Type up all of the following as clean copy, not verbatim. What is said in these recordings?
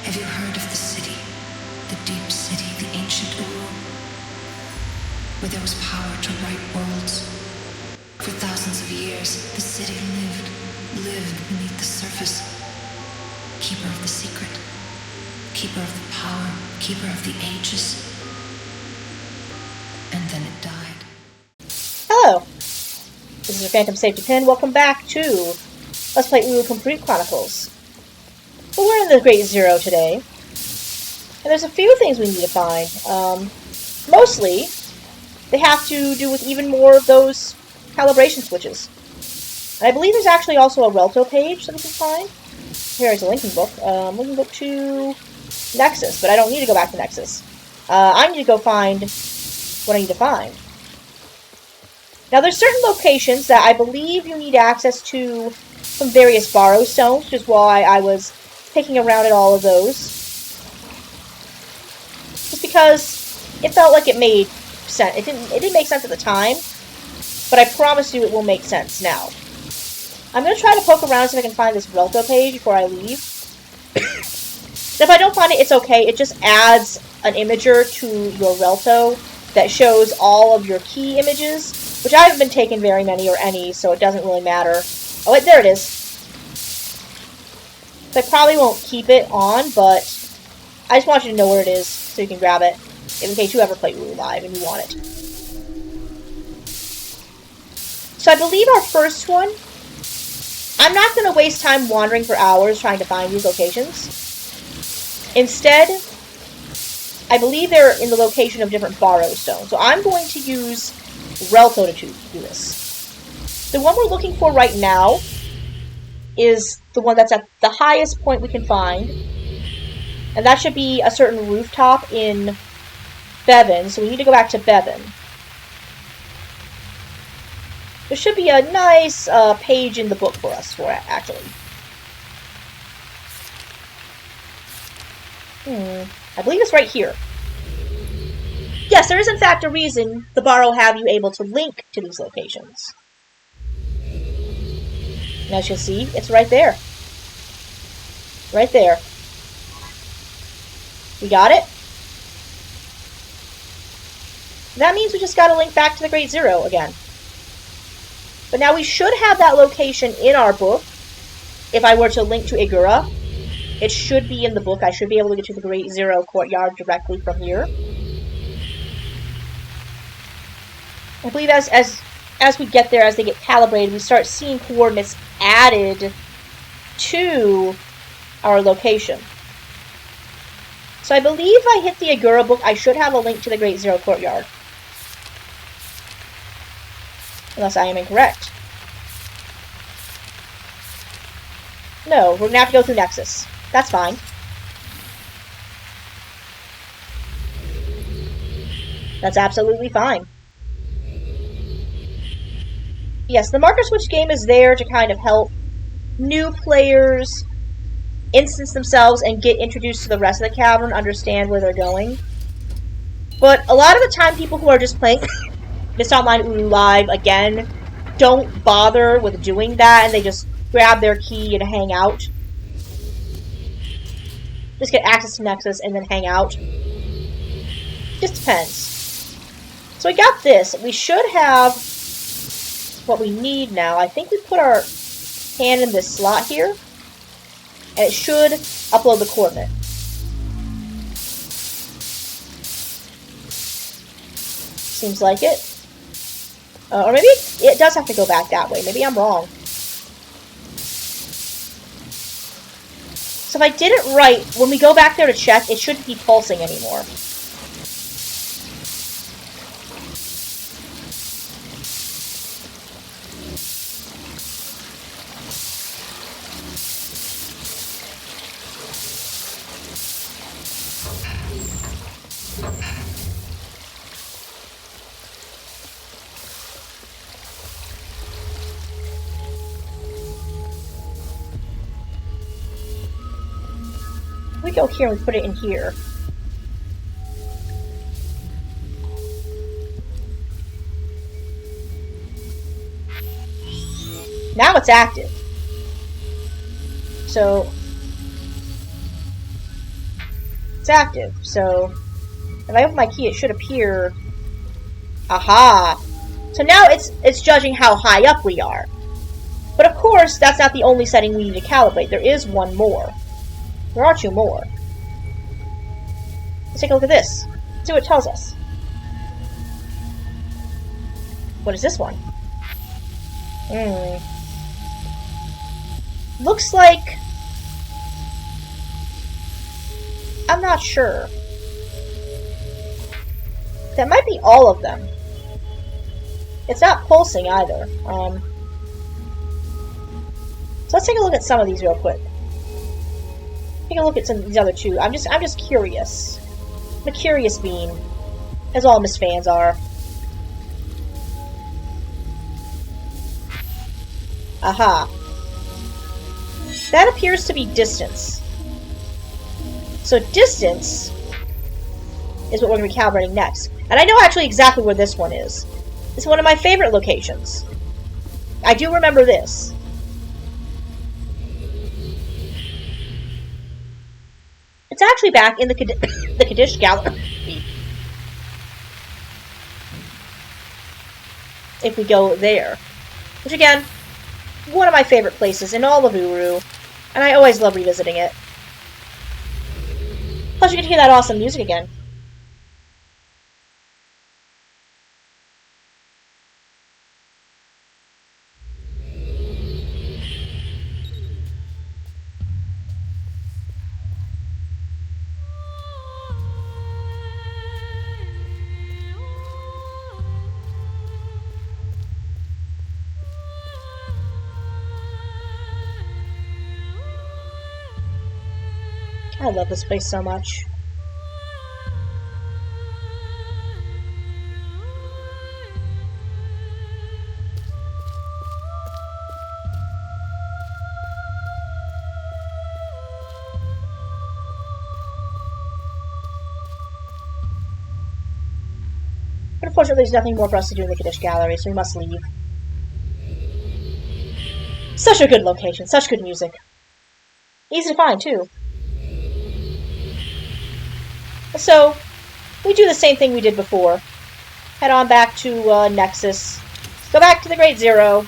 Have you heard of the city, the deep city, the ancient Uru, where there was power to right worlds? For thousands of years, the city lived beneath the surface. Keeper of the secret, keeper of the power, keeper of the ages. And then it died. Hello, this is your Phantom Safety Pin. Welcome back to Let's Play Uru Complete Chronicles. But we're in the Great Zero today, and there's a few things we need to find. Mostly, they have to do with even more of those calibration switches. And I believe there's actually also a Relto page that we can find. Here's a linking book. Linking book to Nexus, but I don't need to go back to Nexus. I need to go find what I need to find. Now, there's certain locations that I believe you need access to from various borrow stones, which is why I was picking around at all of those. Just because it felt like it made sense. It didn't make sense at the time, but I promise you it will make sense now. I'm going to try to poke around and see if I can find this Relto page before I leave. If I don't find it, it's okay. It just adds an imager to your Relto that shows all of your key images, which I haven't been taking very many or any, so it doesn't really matter. Oh, wait, there it is. So I probably won't keep it on, but I just want you to know where it is so you can grab it in case you ever play Uru Live and you want it. So I believe our first one, I'm not going to waste time wandering for hours trying to find these locations. Instead, I believe they're in the location of different borrow stones. So I'm going to use Relto to do this. The one we're looking for right now is the one that's at the highest point we can find. And that should be a certain rooftop in Bevan. So we need to go back to Bevan. There should be a nice page in the book for us for it, actually. I believe it's right here. Yes, there is in fact a reason the Borrow have you able to link to these locations. And as you'll see, it's right there. Right there. We got it? That means we just gotta link back to the Great Zero again. But now we should have that location in our book. If I were to link to Igura, it should be in the book. I should be able to get to the Great Zero courtyard directly from here. I believe as we get there, as they get calibrated, we start seeing coordinates added to our location. So I believe if I hit the Igura book, I should have a link to the Great Zero courtyard. Unless I am incorrect. No, we're going to have to go through Nexus. That's fine. That's absolutely fine. Yes, the marker switch game is there to kind of help new players instance themselves and get introduced to the rest of the cavern, understand where they're going. But a lot of the time, people who are just playing Myst Online Uru Live, again, don't bother with doing that, and they just grab their key and hang out. Just get access to Nexus and then hang out. Just depends. So we got this. We should have what we need now. I think we put our hand in this slot here, and it should upload the coordinate. Seems like it. Or maybe it does have to go back that way. Maybe I'm wrong. So if I did it right, when we go back there to check, it shouldn't be pulsing anymore. We go here and we put it in here. Now it's active. So It's active, so if I open my key, it should appear. Aha! So now it's judging how high up we are. But of course, that's not the only setting we need to calibrate. There is one more. There are two more. Let's take a look at this. See what it tells us. What is this one? Looks like... I'm not sure. That might be all of them. It's not pulsing either. So let's take a look at some of these real quick. Take a look at some of these other two. I'm just curious. I'm a curious bean, as all Myst fans are. Aha. That appears to be distance. So distance is what we're going to be calibrating next. And I know actually exactly where this one is. It's one of my favorite locations. I do remember this. It's actually back in the Kaddish Gallery. If we go there. Which again, one of my favorite places in all of Uru. And I always love revisiting it. Plus you get to hear that awesome music again. I love this place so much. But unfortunately, there's nothing more for us to do in the Kaddish Gallery, so we must leave. Such a good location, such good music. Easy to find, too. So, we do the same thing we did before. Head on back to Nexus. Go back to the Great Zero.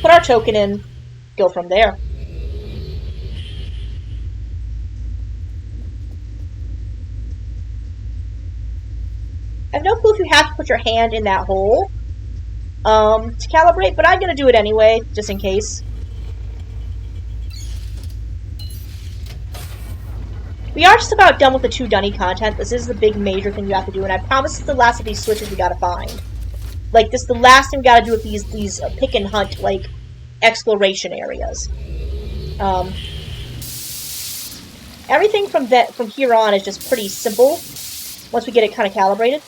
Put our token in. Go from there. I have no clue if you have to put your hand in that hole to calibrate, but I'm going to do it anyway, just in case. We are just about done with the 2 dunny content. This is the big major thing you have to do, and I promise it's the last of these switches we gotta find. Like, this is the last thing we gotta do with these pick and hunt, like, exploration areas. Everything from here on is just pretty simple, once we get it kind of calibrated.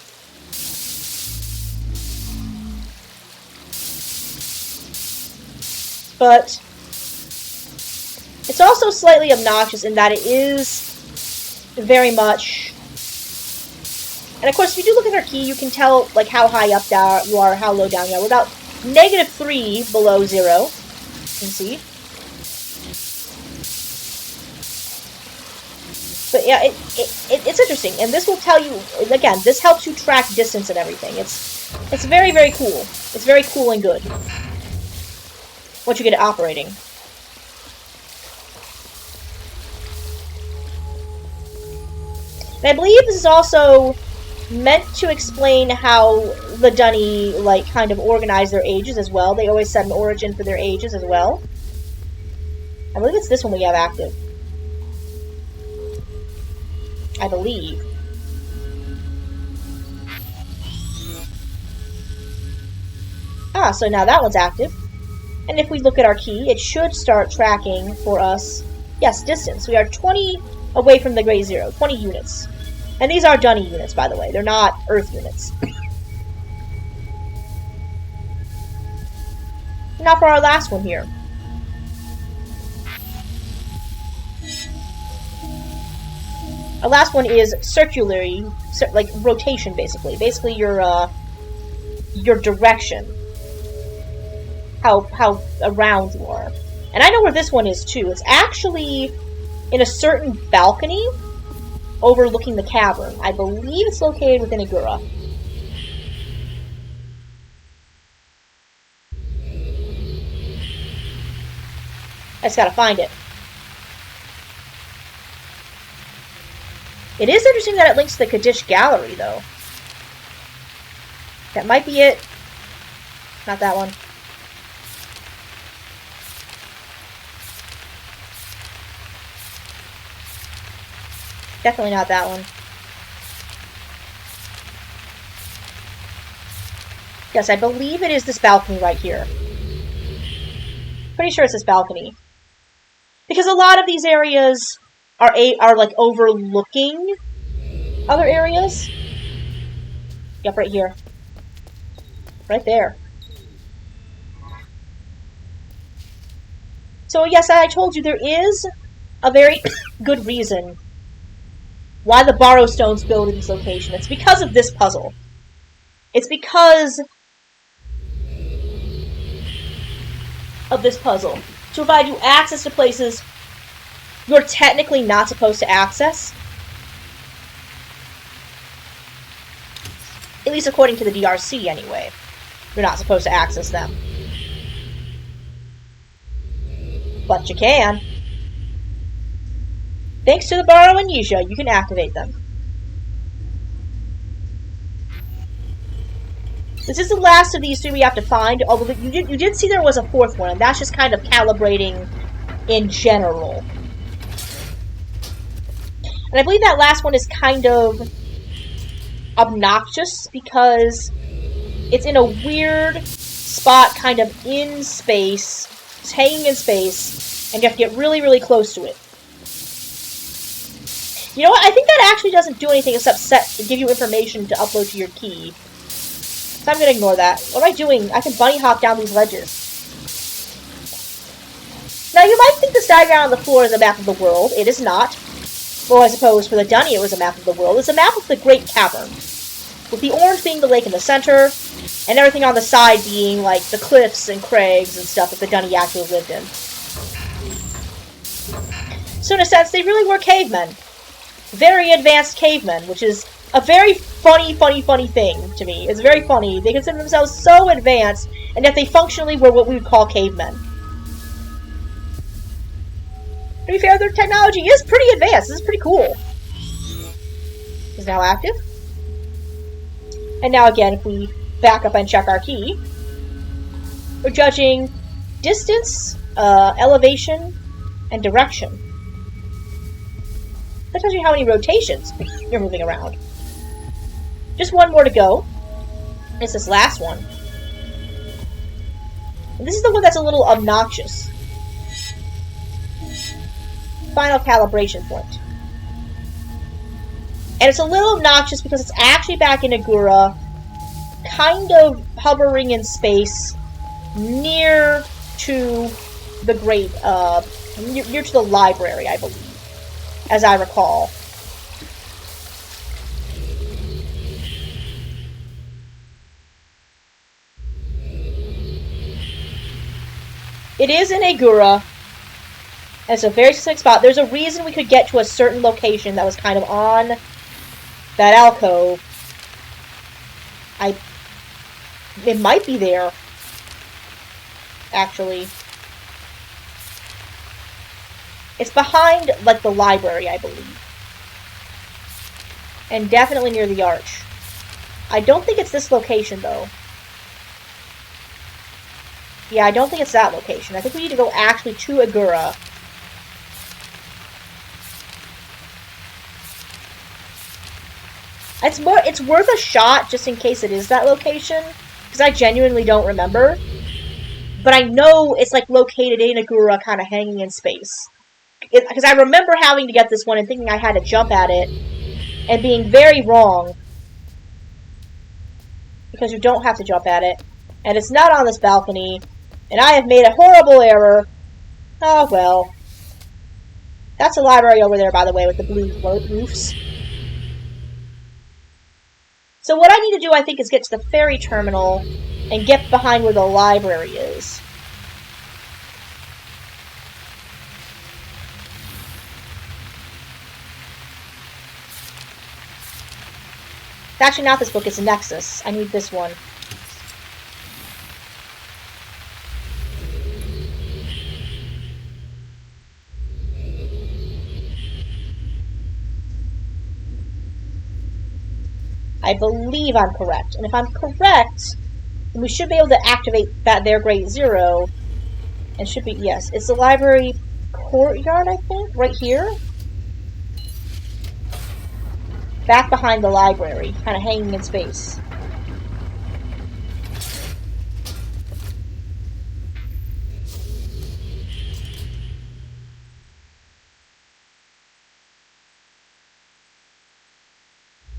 But it's also slightly obnoxious in that it is very much, and of course if you do look at our key you can tell like how high up down you are, how low down you are. We're about -3 below 0, you can see. But yeah, it's interesting, and this will tell you, again, this helps you track distance and everything. It's very, very cool. It's very cool and good once you get it operating. And I believe this is also meant to explain how the Dunny, like, kind of organize their ages as well. They always set an origin for their ages as well. I believe it's this one we have active. I believe. Ah, so now that one's active. And if we look at our key, it should start tracking for us, yes, distance. We are 20 away from the Great Zero, 20 units. And these are Dunny units, by the way. They're not Earth units. Now for our last one here. Our last one is circularly, like rotation, basically. Basically, your direction. How around you are. And I know where this one is too. It's actually in a certain balcony overlooking the cavern. I believe it's located within Agura. I just gotta find it. It is interesting that it links to the Kaddish Gallery, though. That might be it. Not that one. Definitely not that one. Yes, I believe it is this balcony right here. Pretty sure it's this balcony. Because a lot of these areas are like overlooking other areas. Yep, right here. Right there. So yes, I told you there is a very good reason why the Borrow Stones build in this location. It's because of this puzzle. It's because of this puzzle. To provide you access to places you're technically not supposed to access. At least according to the DRC, anyway. You're not supposed to access them. But you can. Thanks to the Borrow Amnesia, you can activate them. This is the last of these three we have to find, although you did see there was a fourth one, and that's just kind of calibrating in general. And I believe that last one is kind of obnoxious because it's in a weird spot, kind of in space. It's hanging in space, and you have to get really, really close to it. You know what? I think that actually doesn't do anything except give you information to upload to your key. So I'm going to ignore that. What am I doing? I can bunny hop down these ledges. Now, you might think this diagram on the floor is a map of the world. It is not. Well, I suppose for the Dunny it was a map of the world. It's a map of the Great Cavern. With the orange being the lake in the center, and everything on the side being, like, the cliffs and crags and stuff that the Dunny actually lived in. So in a sense, they really were cavemen. Very advanced cavemen, which is a very funny thing to me. It's very funny. They consider themselves so advanced, and yet they functionally were what we would call cavemen. To be fair, their technology is pretty advanced. This is pretty cool. Is now active. And now again, if we back up and check our key, we're judging distance, elevation, and direction. That tells you how many rotations you're moving around. Just one more to go. It's this last one. And this is the one that's a little obnoxious. Final calibration point. And it's a little obnoxious because it's actually back in Agura, kind of hovering in space, near to the great, near to the library, I believe, as I recall. It is in Agura. And it's a very specific spot. There's a reason we could get to a certain location that was kind of on that alcove. It might be there, actually. It's behind, like, the library, I believe. And definitely near the arch. I don't think it's this location, though. Yeah, I don't think it's that location. I think we need to go actually to Agura. It's worth a shot just in case it is that location, because I genuinely don't remember. But I know it's like located in Agura, kind of hanging in space. Because I remember having to get this one and thinking I had to jump at it, and being very wrong. Because you don't have to jump at it. And it's not on this balcony, and I have made a horrible error. Oh well. That's a library over there, by the way, with the blue roofs. So what I need to do, I think, is get to the ferry terminal and get behind where the library is. It's actually not this book, it's a Nexus. I need this one. I believe I'm correct. And if I'm correct, then we should be able to activate that there Great Zero. And should be, yes, it's the library courtyard, I think, right here. Back behind the library, kind of hanging in space.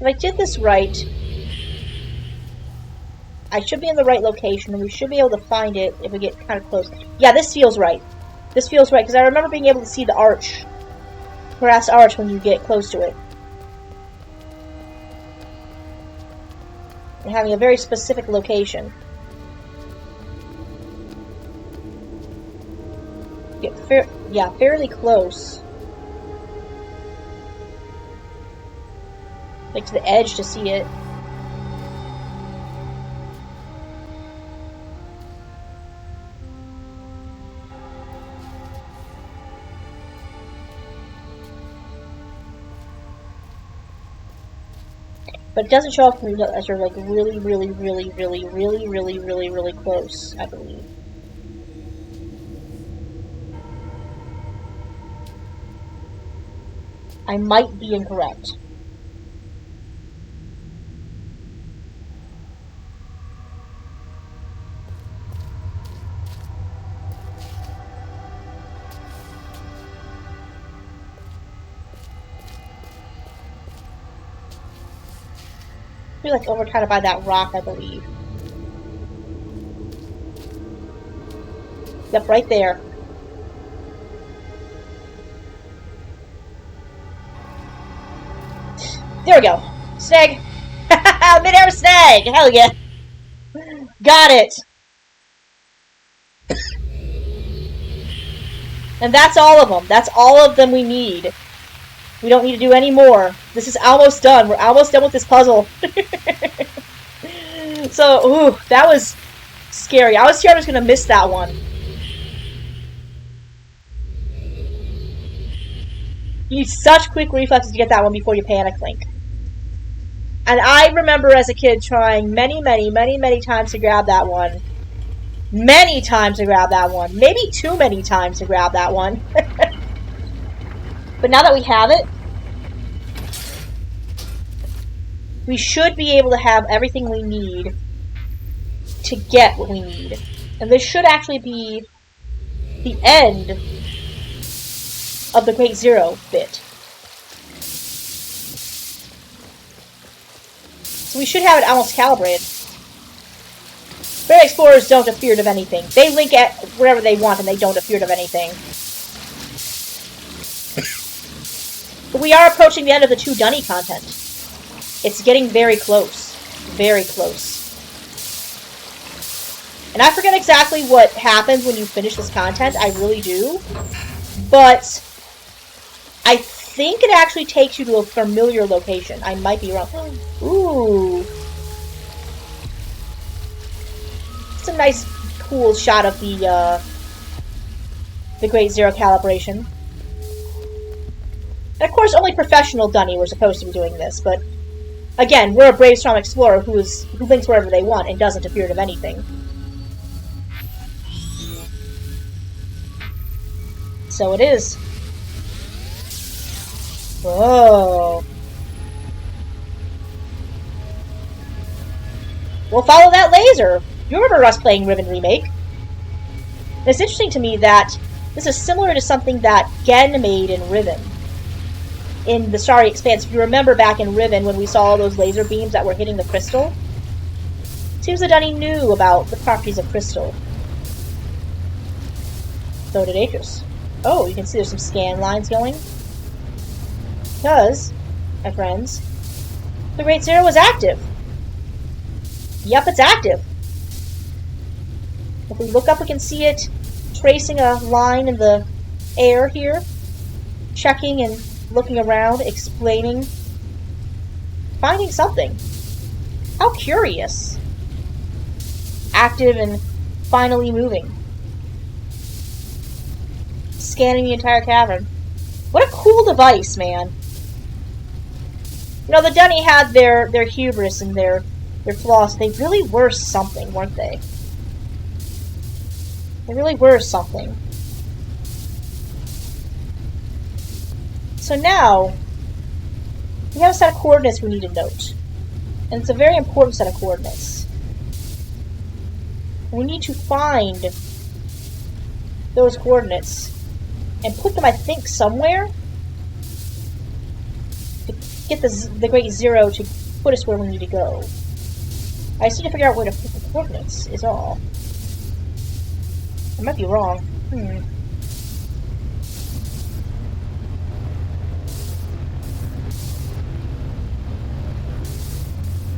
If I did this right, I should be in the right location, and we should be able to find it if we get kind of close. Yeah, this feels right. This feels right, because I remember being able to see the arch. Brass arch when you get close to it. And having a very specific location. Get fairly close. Like to the edge to see it. But it doesn't show up as you're like really close, I believe. I might be incorrect. We're like over kind of by that rock, I believe. Yep, right there. There we go. Snag. Mid-air snag. Hell yeah. Got it. And that's all of them. That's all of them we need. We don't need to do any more. This is almost done. We're almost done with this puzzle. So, ooh, that was scary. I was scared I was going to miss that one. You need such quick reflexes to get that one before you panic, Link. And I remember as a kid trying many times to grab that one. Many times to grab that one. Maybe too many times to grab that one. But now that we have it, we should be able to have everything we need to get what we need. And this should actually be the end of the Great Zero bit. So we should have it almost calibrated. Rare Explorers don't afeard of anything. They link at wherever they want and they don't afeard of anything. But we are approaching the end of the 2 Dunny content. It's getting very close. Very close. And I forget exactly what happens when you finish this content. I really do. But I think it actually takes you to a familiar location. I might be wrong. Ooh. It's a nice, cool shot of the Great Zero calibration. And of course, only professional Dunny were supposed to be doing this, but again, we're a brave, strong explorer who links wherever they want and doesn't afeard of anything. So it is. Whoa. We'll follow that laser. You remember us playing Riven Remake. And it's interesting to me that this is similar to something that Gen made in Riven. In the Starry Expanse, if you remember back in Riven when we saw all those laser beams that were hitting the crystal, it seems that Dunny knew about the properties of crystal. So did Atris. Oh, you can see there's some scan lines going. Because, my friends, the Great Zero is active. Yep, it's active. If we look up, we can see it tracing a line in the air here, checking and looking around, explaining, finding something. How curious. Active and finally moving. Scanning the entire cavern. What a cool device, man. You know, the Dunny had their hubris and their flaws. They really were something, weren't they? They really were something. So now, we have a set of coordinates we need to note. And it's a very important set of coordinates. We need to find those coordinates and put them, I think, somewhere to get the Great Zero to put us where we need to go. I just need to figure out where to put the coordinates, is all. I might be wrong.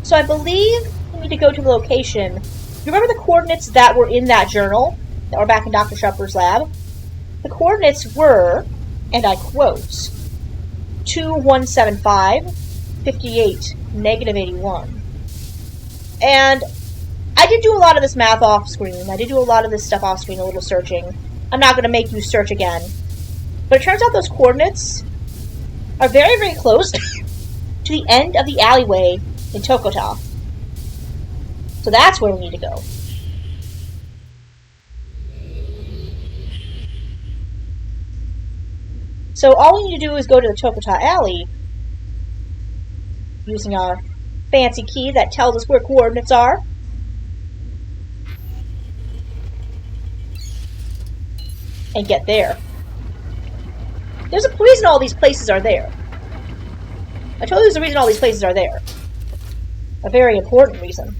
So I believe we need to go to the location. You remember the coordinates that were in that journal that were back in Dr. Shepard's lab? The coordinates were, and I quote, 2175, 58, negative 81. And I did do a lot of this math off screen. I did do a lot of this stuff off screen, a little searching. I'm not going to make you search again. But it turns out those coordinates are very, very close to the end of the alleyway in Tokota. So that's where we need to go. So all we need to do is go to the Tokota alley using our fancy key that tells us where coordinates are. And get there. There's a reason all these places are there. I told you there's a reason all these places are there. A very important reason.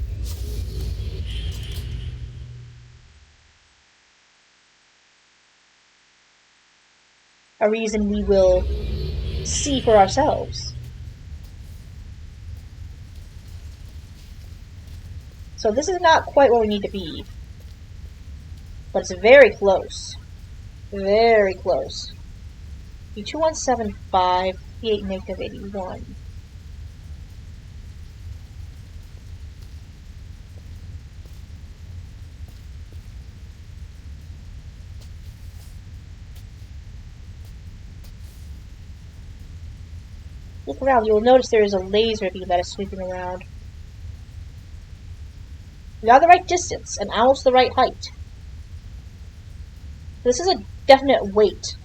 A reason we will see for ourselves. So this is not quite where we need to be. But it's very close. Very close. Be 2175, 58, negative 81. Look around, you will notice there is a laser beam that is sweeping around. We are the right distance, and almost the right height. This is a definite weight.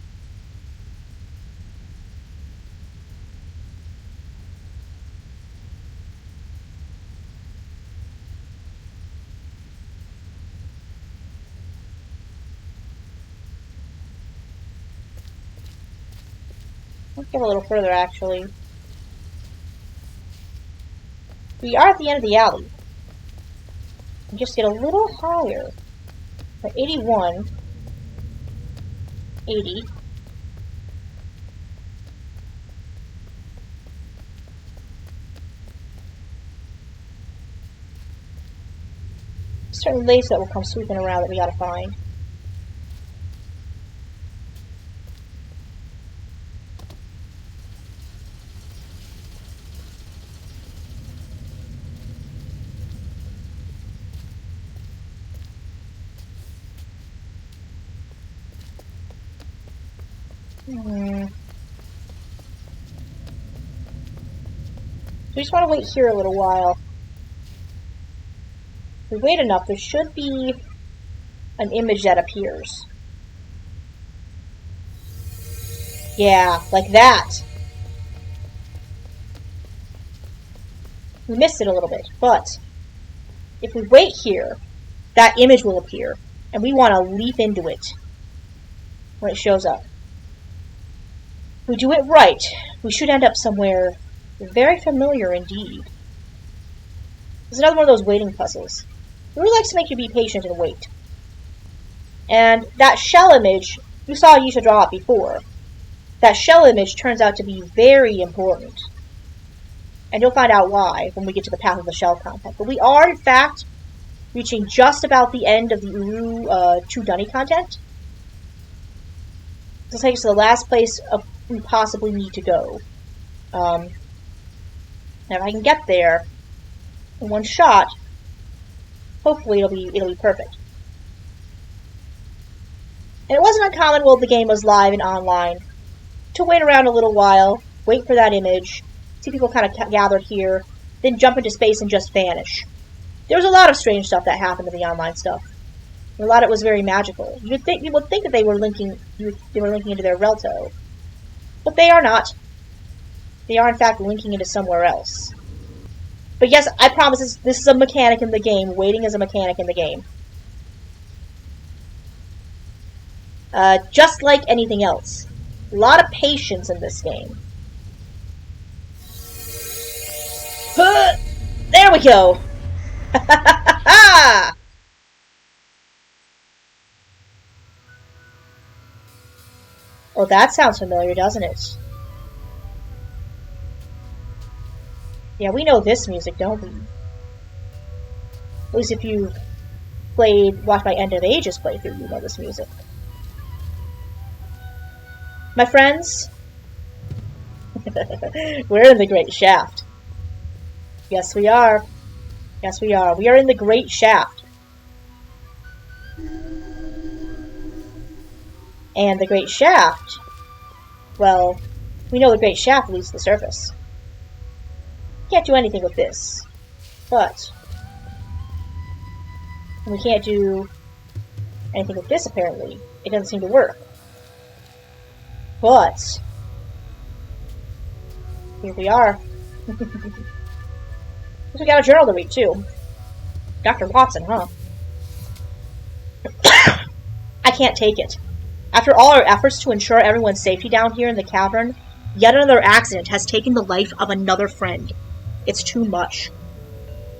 Let's get a little further, actually. We are at the end of the alley. And just get a little higher. At 81. 80. Certain lasers that will come sweeping around that we gotta find. We just want to wait here a little while. If we wait enough, there should be an image that appears. Yeah, like that. We missed it a little bit, but if we wait here, that image will appear, and we want to leap into it when it shows up. If we do it right, we should end up somewhere very familiar indeed. It's another one of those waiting puzzles. It really likes to make you be patient and wait. And that shell image, you saw Yisha draw it before. That shell image turns out to be very important. And you'll find out why when we get to the path of the shell content. But we are, in fact, reaching just about the end of the Uru 2 Dunny content. This will take us to the last place we possibly need to go. Now if I can get there, in one shot, hopefully it'll be perfect. And it wasn't uncommon while the game was live and online to wait around a little while, wait for that image, see people kind of gathered here, then jump into space and just vanish. There was a lot of strange stuff that happened to the online stuff. A lot of it was very magical. You would think that they were linking into their Relto, but they are not. They are in fact linking into somewhere else. But yes, I promise this is a mechanic in the game. Waiting is a mechanic in the game. Just like anything else. A lot of patience in this game. There we go! Oh, that sounds familiar, doesn't it? Yeah, we know this music, don't we? At least if you've watched my End of Ages playthrough, you know this music. My friends, we're in the Great Shaft. Yes, we are. Yes, we are. We are in the Great Shaft. And the Great Shaft, well, we know the Great Shaft leads to the surface. Can't do anything with this. But we can't do anything with this, apparently. It doesn't seem to work. But here we are. We got a journal to read, too. Dr. Watson, huh? I can't take it. After all our efforts to ensure everyone's safety down here in the cavern, yet another accident has taken the life of another friend. It's too much.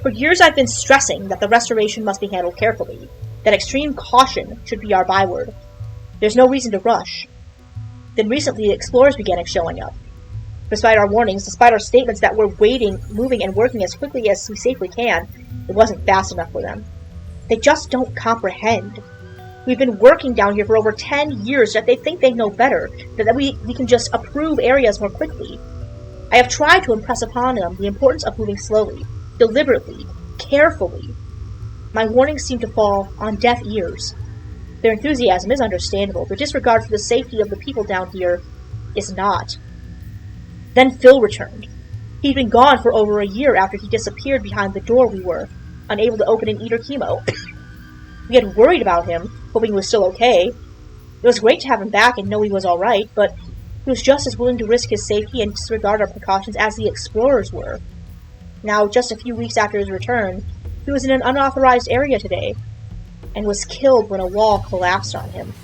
For years I've been stressing that the restoration must be handled carefully, that extreme caution should be our byword. There's no reason to rush. Then recently the explorers began showing up. Despite our warnings, despite our statements that we're waiting, moving, and working as quickly as we safely can, it wasn't fast enough for them. They just don't comprehend. We've been working down here for over 10 years, yet they think they know better, that we can just approve areas more quickly. I have tried to impress upon them the importance of moving slowly, deliberately, carefully. My warnings seem to fall on deaf ears. Their enthusiasm is understandable. Their disregard for the safety of the people down here is not. Then Phil returned. He'd been gone for over a year after he disappeared behind the door we were, unable to open and eat or chemo. We had worried about him, hoping he was still okay. It was great to have him back and know he was alright, but he was just as willing to risk his safety and disregard our precautions as the explorers were. Now, just a few weeks after his return, he was in an unauthorized area today, and was killed when a wall collapsed on him.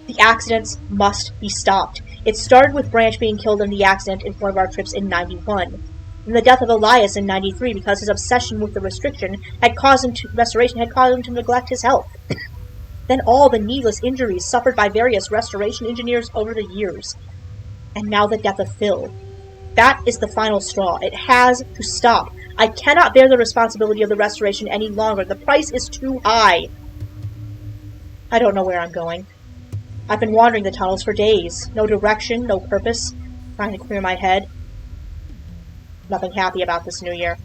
The accidents must be stopped. It started with Branch being killed in the accident in one of our trips in 91, and the death of Elias in 93 because his obsession with the restoration had caused him to neglect his health. Then all the needless injuries suffered by various restoration engineers over the years. And now the death of Phil. That is the final straw. It has to stop. I cannot bear the responsibility of the restoration any longer. The price is too high. I don't know where I'm going. I've been wandering the tunnels for days. No direction, no purpose. Trying to clear my head. Nothing happy about this new year.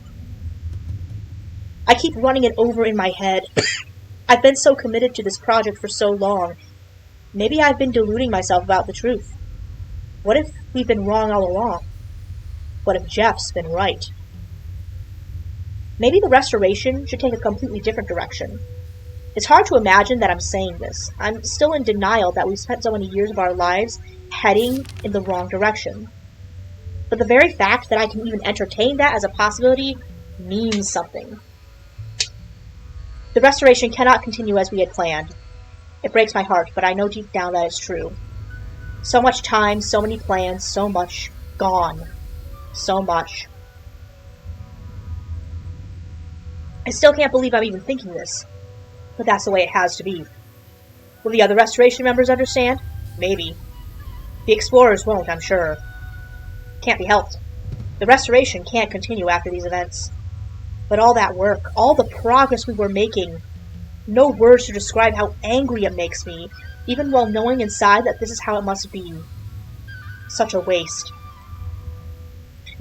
I keep running it over in my head. I've been so committed to this project for so long. Maybe I've been deluding myself about the truth. What if we've been wrong all along? What if Jeff's been right? Maybe the restoration should take a completely different direction. It's hard to imagine that I'm saying this. I'm still in denial that we've spent so many years of our lives heading in the wrong direction. But the very fact that I can even entertain that as a possibility means something. The restoration cannot continue as we had planned. It breaks my heart, but I know deep down that it's true. So much time, so many plans, so much gone. So much. I still can't believe I'm even thinking this. But that's the way it has to be. Will the other restoration members understand? Maybe. The explorers won't, I'm sure. Can't be helped. The restoration can't continue after these events. But all that work, all the progress we were making, no words to describe how angry it makes me, even while knowing inside that this is how it must be. Such a waste.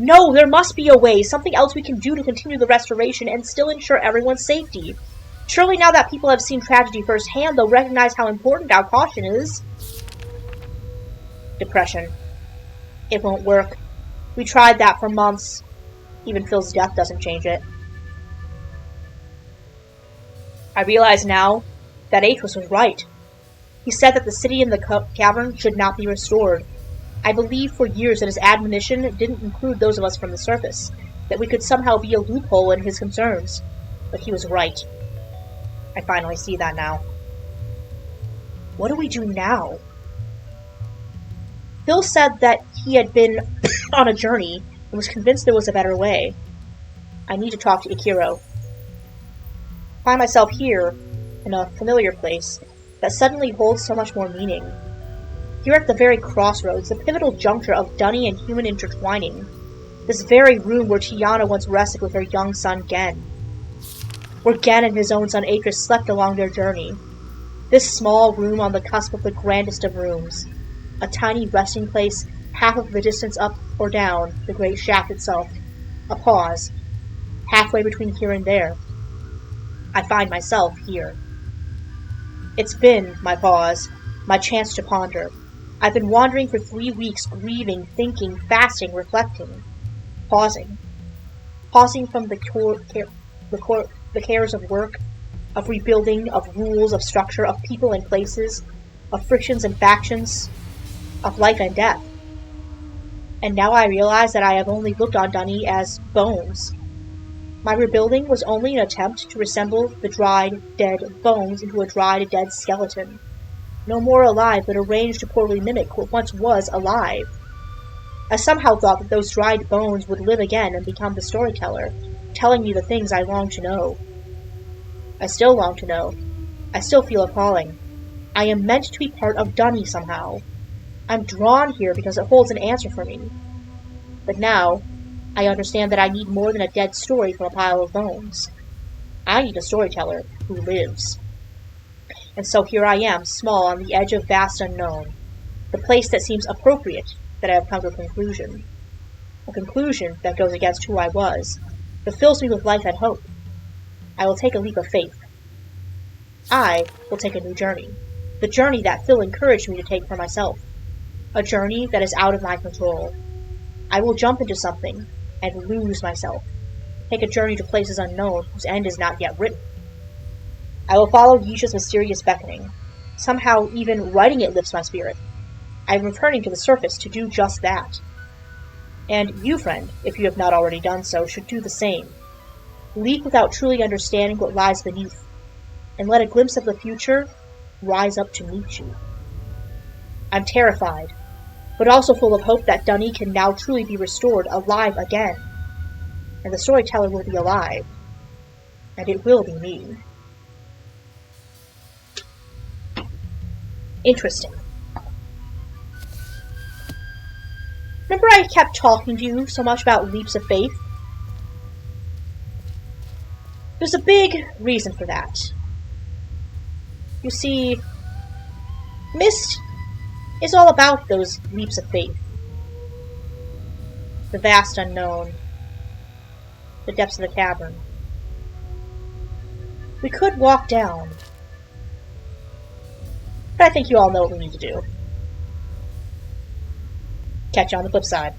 No, there must be a way, something else we can do to continue the restoration and still ensure everyone's safety. Surely now that people have seen tragedy firsthand, they'll recognize how important our caution is. Depression. It won't work. We tried that for months. Even Phil's death doesn't change it. I realize now that Athos was right. He said that the city in the cavern should not be restored. I believed for years that his admonition didn't include those of us from the surface, that we could somehow be a loophole in his concerns. But he was right. I finally see that now. What do we do now? Phil said that he had been on a journey and was convinced there was a better way. I need to talk to Ikiro. I find myself here, in a familiar place, that suddenly holds so much more meaning. Here at the very crossroads, the pivotal juncture of Dunny and human intertwining. This very room where Tiana once rested with her young son Gen. Where Gen and his own son Atris slept along their journey. This small room on the cusp of the grandest of rooms. A tiny resting place, half of the distance up or down the great shaft itself. A pause. Halfway between here and there. I find myself here. It's been my pause, my chance to ponder. I've been wandering for 3 weeks, grieving, thinking, fasting, reflecting. Pausing. Pausing from the cares of work, of rebuilding, of rules, of structure, of people and places, of frictions and factions, of life and death. And now I realize that I have only looked on Dunny as bones. My rebuilding was only an attempt to resemble the dried, dead bones into a dried, dead skeleton. No more alive, but arranged to poorly mimic what once was alive. I somehow thought that those dried bones would live again and become the storyteller, telling me the things I long to know. I still long to know. I still feel a calling. I am meant to be part of Dunny somehow. I'm drawn here because it holds an answer for me. But now, I understand that I need more than a dead story from a pile of bones. I need a storyteller who lives. And so here I am, small on the edge of vast unknown, the place that seems appropriate that I have come to a conclusion. A conclusion that goes against who I was, but fills me with life and hope. I will take a leap of faith. I will take a new journey, the journey that Phil encouraged me to take for myself, a journey that is out of my control. I will jump into something and lose myself, take a journey to places unknown whose end is not yet written. I will follow Yisha's mysterious beckoning. Somehow, even writing it lifts my spirit. I am returning to the surface to do just that. And you, friend, if you have not already done so, should do the same. Leap without truly understanding what lies beneath, and let a glimpse of the future rise up to meet you. I'm terrified, but also full of hope that Dunny can now truly be restored, alive again. And the storyteller will be alive, and it will be me. Interesting. Remember I kept talking to you so much about leaps of faith? There's a big reason for that. You see, Myst is all about those leaps of faith. The vast unknown. The depths of the cavern. We could walk down. But I think you all know what we need to do. Catch you on the flip side.